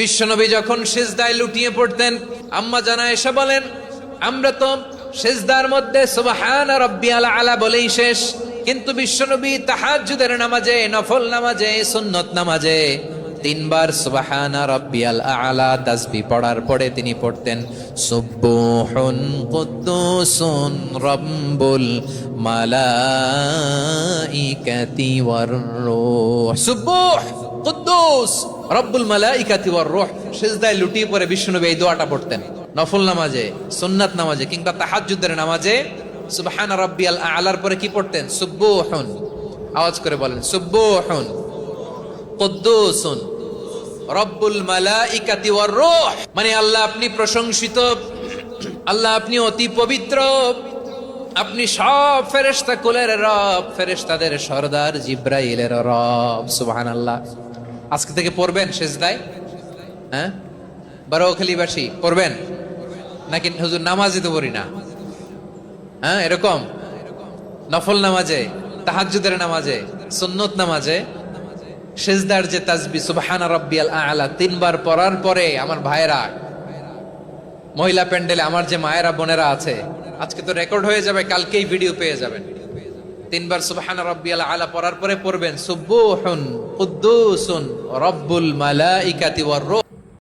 বিশ্বনবী যখন সিজদায় লুটিয়ে পড়তেন, আম্মা জানা এসে বলেন, আমরা তো সিজদার মধ্যে সুবহান রাব্বিয়াল আলা বলেই শেষ, কিন্তু বিশ্বনবী তাহাজ্জুদের নামাজে, নফল নামাজে, সুন্নত নামাজে তিনবার সুবহান রাব্বিয়াল আলা তাসবিহ পড়ার পরে তিনি পড়তেন সুবহুন কুদ্দুসুন রাব্বুল মালাইকাতি ওয়ার রূহ। সুবহ কুদ্দুস রব্বুল মালাইকাতি ওয়ার রূহ। সিজদায় লুটিয়ে পড়ে বিশ্বনবী এই দোয়াটা পড়তেন নফল নামাজে, সুন্নাত নামাজে কিংবা তাহাজ্জুদের নামাজে। সুবহান রাব্বিয়াল আলার পরে কি পড়তেন? সুবহুন, আওয়াজ করে বলেন, সুবহুন কুদ্দুসুন রব্বুল মালাইকাতি ওয়ার রূহ। মানে আল্লাহ আপনি প্রশংসিত, আল্লাহ আপনি অতি পবিত্র, আপনি সব ফেরেশতা কুলের রব, ফেরেশতাদের সরদার জিব্রাইলের রব। সুবহানাল্লাহ। আজকে থেকে পড়বেন সিজদায়? হ্যাঁ, বারোখালীবাসী পড়বেন নাকি? হুজুর নামাজে তো পড়ি না। হ্যাঁ, এরকম নফল নামাজে, তাহাজ্জুদের নামাজে, সুন্নত নামাজে সিজদার যে তাসবিহ সুবহান রাব্বিয়াল আলা তিনবার পড়ার পরে আমার ভাইয়েরা, মহিলা প্যান্ডেলে আমার যে মায়েরা বোনেরা আছে, আজকে তো রেকর্ড হয়ে যাবে, কালকেই ভিডিও পেয়ে যাবেন। তিনবার সুবহান রাব্বিয়াল আলা পড়ার পরে পড়বেন সুবহুন কুদ্দুসুন রব্বুল মালাইকাতি ওয়ার রূহ।